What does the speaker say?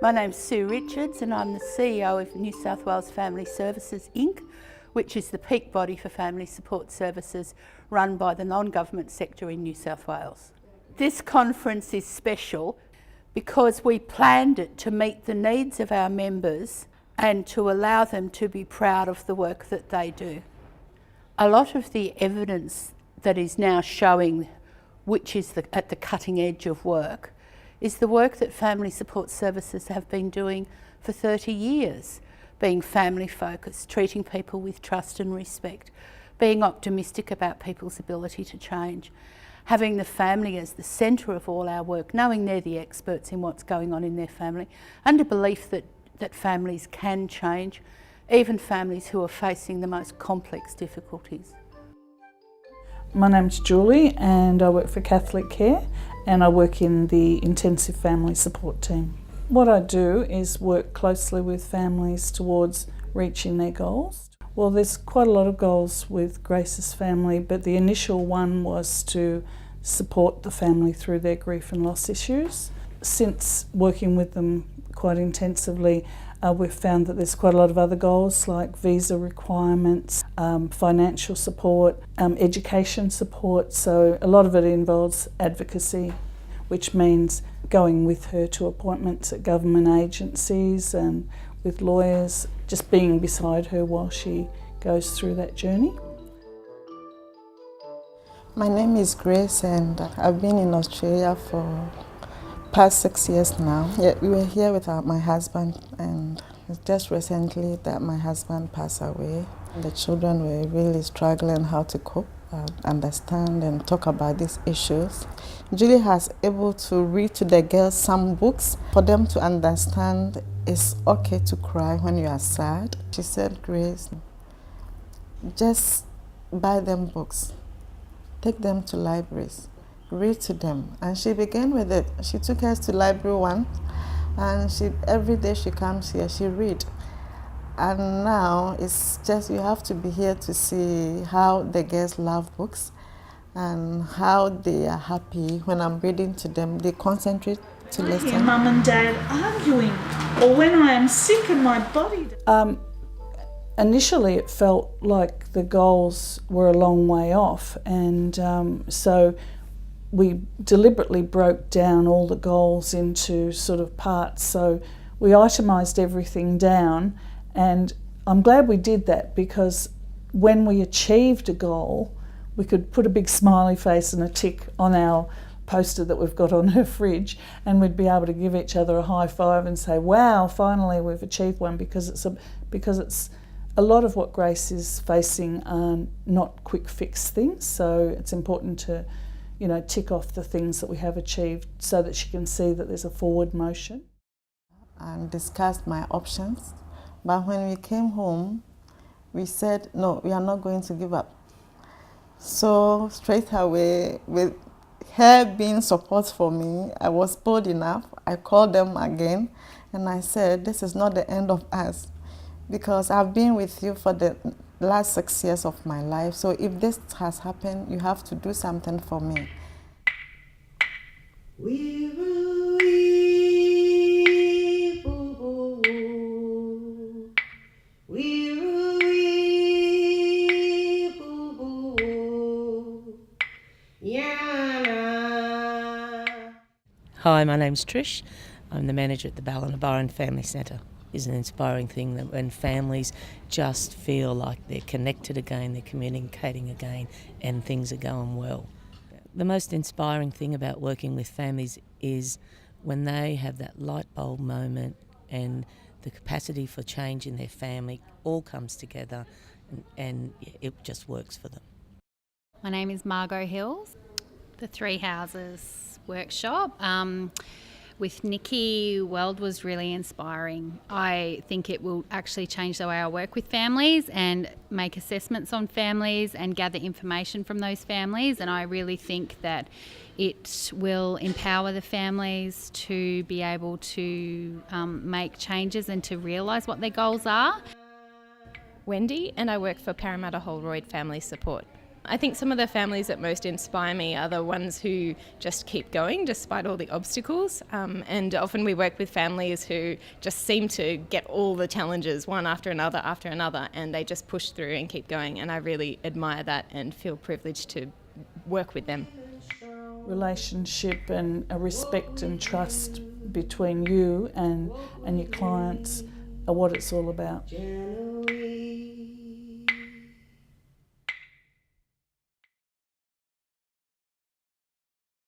My name's Sue Richards and I'm the CEO of New South Wales Family Services Inc, which is the peak body for family support services run by the non-government sector in New South Wales. This conference is special because we planned it to meet the needs of our members and to allow them to be proud of the work that they do. A lot of the evidence that is now showing which is at the cutting edge of work is the work that family support services have been doing for 30 years, being family focused, treating people with trust and respect, being optimistic about people's ability to change, having the family as the centre of all our work, knowing they're the experts in what's going on in their family, and a belief that families can change, even families who are facing the most complex difficulties. My name's Julie and I work for Catholic Care and I work in the intensive family support team. What I do is work closely with families towards reaching their goals. Well, there's quite a lot of goals with Grace's family, but the initial one was to support the family through their grief and loss issues. Since working with them quite intensively, we've found that there's quite a lot of other goals like visa requirements, financial support, education support. So a lot of it involves advocacy, which means going with her to appointments at government agencies and with lawyers, just being beside her while she goes through that journey. My name is Grace and I've been in Australia for past 6 years now. Yeah, we were here with my husband and it's just recently that my husband passed away. The children were really struggling how to cope, understand and talk about these issues. Julie has able to read to the girls some books for them to understand it's okay to cry when you are sad. She said, Grace, just buy them books, take them to libraries, read to them. And she began with it. She took us to library once and every day she comes here, she read. And now it's just, you have to be here to see how the girls love books and how they are happy when I'm reading to them. They concentrate to listen. I hear Mum and Dad arguing, or when I am sick and my body... Initially it felt like the goals were a long way off, and so we deliberately broke down all the goals into sort of parts. So we itemised everything down, and I'm glad we did that because when we achieved a goal, we could put a big smiley face and a tick on our poster that we've got on her fridge, and we'd be able to give each other a high five and say, wow, finally we've achieved one, because it's a lot of what Grace is facing are not quick fix things, so it's important to, you know, tick off the things that we have achieved so that she can see that there's a forward motion. And discussed my options, but when we came home, we said, no, we are not going to give up. So straight away, with her being support for me, I was bold enough. I called them again and I said, this is not the end of us, because I've been with you for the last 6 years of my life. So if this has happened, you have to do something for me. Hi, my name's Trish. I'm the manager at the Ballinabaran Family Centre. It's an inspiring thing that when families just feel like they're connected again, they're communicating again, and things are going well. The most inspiring thing about working with families is when they have that light bulb moment and the capacity for change in their family all comes together and it just works for them. My name is Margot Hills. The Three Houses workshop with Nikki Weld was really inspiring. I think it will actually change the way I work with families and make assessments on families and gather information from those families, and I really think that it will empower the families to be able to make changes and to realise what their goals are. Wendy, and I work for Parramatta Holroyd Family Support. I think some of the families that most inspire me are the ones who just keep going despite all the obstacles. And often we work with families who just seem to get all the challenges one after another, and they just push through and keep going. And I really admire that and feel privileged to work with them. Relationship and a respect and trust between you and your clients are what it's all about.